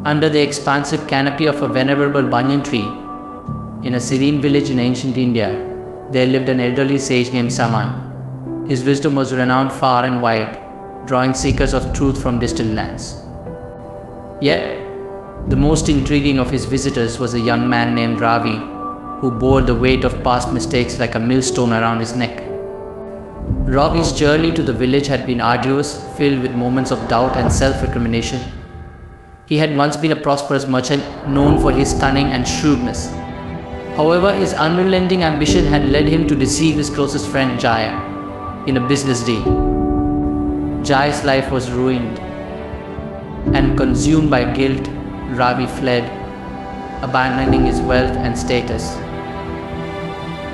Under the expansive canopy of a venerable banyan tree, in a serene village in ancient India, there lived an elderly sage named Saman. His wisdom was renowned far and wide, drawing seekers of truth from distant lands. Yet, the most intriguing of his visitors was a young man named Ravi, who bore the weight of past mistakes like a millstone around his neck. Ravi's journey to the village had been arduous, filled with moments of doubt and self-recrimination. He had once been a prosperous merchant known for his cunning and shrewdness. However, his unrelenting ambition had led him to deceive his closest friend Jaya in a business deal. Jaya's life was ruined, and consumed by guilt, Ravi fled, abandoning his wealth and status.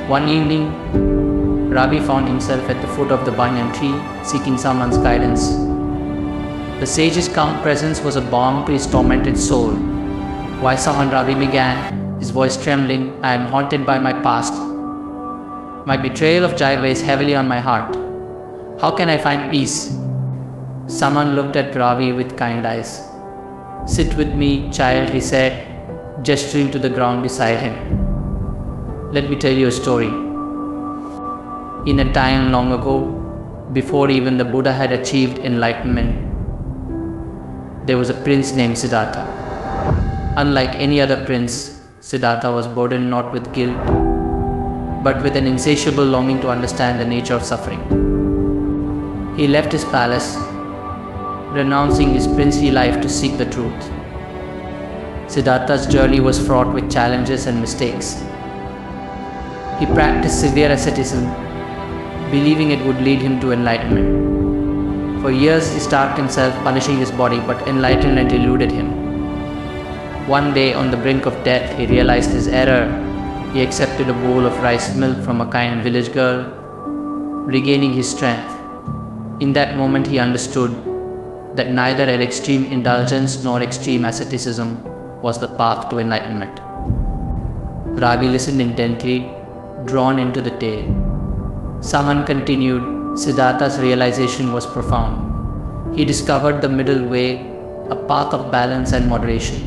One evening, Ravi found himself at the foot of the banyan tree, seeking someone's guidance. The sage's calm presence was a balm to his tormented soul. "Why, Saman," Ravi began, his voice trembling, "I am haunted by my past. My betrayal of Jai weighs heavily on my heart. How can I find peace?" Saman looked at Ravi with kind eyes. "Sit with me, child," he said, gesturing to the ground beside him. "Let me tell you a story. In a time long ago, before even the Buddha had achieved enlightenment, there was a prince named Siddhartha. Unlike any other prince, Siddhartha was burdened not with guilt, but with an insatiable longing to understand the nature of suffering. He left his palace, renouncing his princely life to seek the truth. Siddhartha's journey was fraught with challenges and mistakes. He practiced severe asceticism, believing it would lead him to enlightenment. For years he starved himself, punishing his body, but enlightenment eluded him. One day, on the brink of death, he realized his error. He accepted a bowl of rice milk from a kind village girl, regaining his strength. In that moment, he understood that neither an extreme indulgence nor extreme asceticism was the path to enlightenment. Ravi listened intently, drawn into the tale. Saman continued, "Siddhartha's realization was profound. He discovered the middle way, a path of balance and moderation.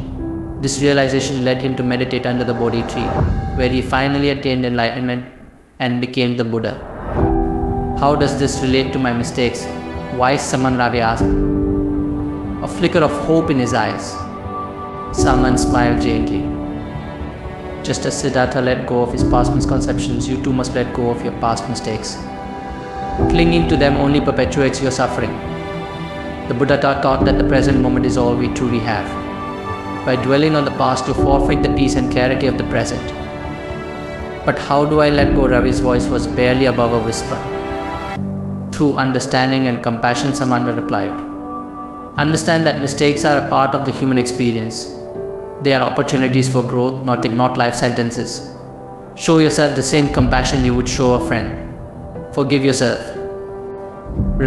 This realization led him to meditate under the Bodhi tree, where he finally attained enlightenment and became the Buddha." "How does this relate to my mistakes?" wise Saman, Ravi asked, a flicker of hope in his eyes. Saman smiled gently. "Just as Siddhartha let go of his past misconceptions, you too must let go of your past mistakes. Clinging to them only perpetuates your suffering. The Buddha taught that the present moment is all we truly have. By dwelling on the past, you forfeit the peace and clarity of the present." "But how do I let go?" Ravi's voice was barely above a whisper. "Through understanding and compassion," Samanda replied. "Understand that mistakes are a part of the human experience. They are opportunities for growth, not life sentences. Show yourself the same compassion you would show a friend. Forgive yourself."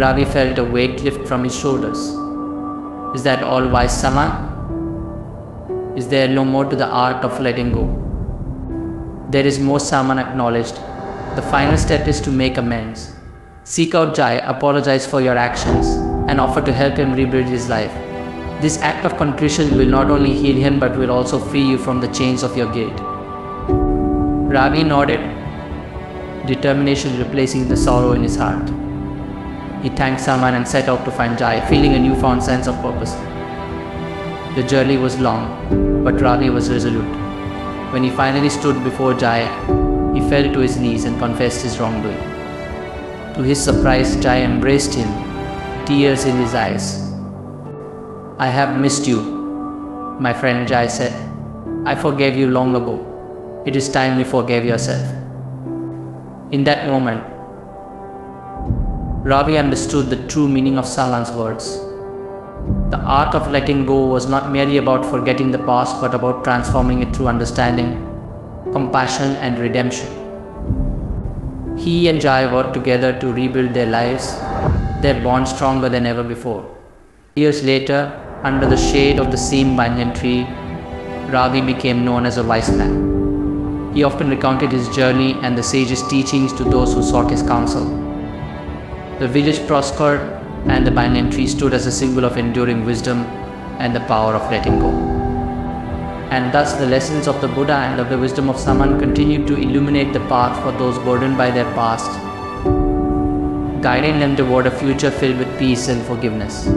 Ravi felt a weight lift from his shoulders. "Is that all, wise Saman? Is there no more to the art of letting go?" "There is more," Saman acknowledged. "The final step is to make amends. Seek out Jai, apologize for your actions, and offer to help him rebuild his life. This act of contrition will not only heal him but will also free you from the chains of your guilt." Ravi nodded, determination replacing the sorrow in his heart. He thanked Saman and set out to find Jai, feeling a newfound sense of purpose. The journey was long, but Ravi was resolute. When he finally stood before Jai, he fell to his knees and confessed his wrongdoing. To his surprise, Jai embraced him, tears in his eyes. "I have missed you, my friend," Jai said. "I forgave you long ago. It is time you forgave yourself." In that moment, Ravi understood the true meaning of Salan's words. The art of letting go was not merely about forgetting the past, but about transforming it through understanding, compassion, and redemption. He and Jai worked together to rebuild their lives, their bond stronger than ever before. Years later, under the shade of the same banyan tree, Ravi became known as a wise man. He often recounted his journey and the sage's teachings to those who sought his counsel. The village prospered, and the banyan tree stood as a symbol of enduring wisdom and the power of letting go. and thus the lessons of the Buddha and of the wisdom of Saman continue to illuminate the path for those burdened by their past, guiding them toward a future filled with peace and forgiveness.